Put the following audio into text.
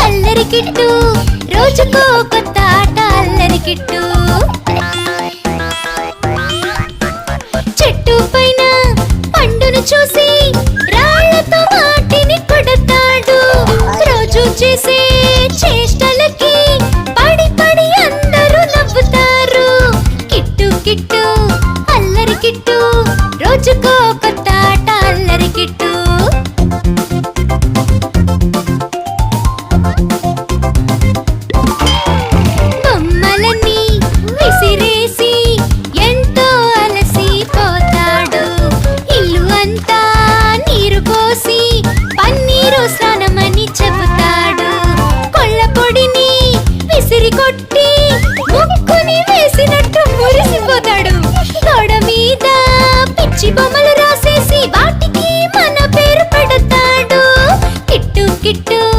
అల్లరి కిట్టు రోజుకో కొత్త ఆట అల్లరి కిట్టు చెట్టు పైన పండును చూసి రాళ్లతో వాటిని కొడతాడు రోజు చేసే చేష్టలకి పడి పడి అందరూ నవ్వుతారు కిట్టు కిట్టు అల్లరి కిట్టు రోజుకో కొత్త ఆట అల్లరి కిట్టు బొమ్మలన్నీ విసిరేసి ఎంతో అలసిపోతాడు ఇల్లు అంతా నీరు పోసి పన్నీరు స్నానమని చెబుతాడు కొళ్ళ పొడిని విసిరి కొట్టి ముక్కుని వేసినట్టు మురిసిపోతాడు గోడ మీద పిచ్చి బొమ్మలు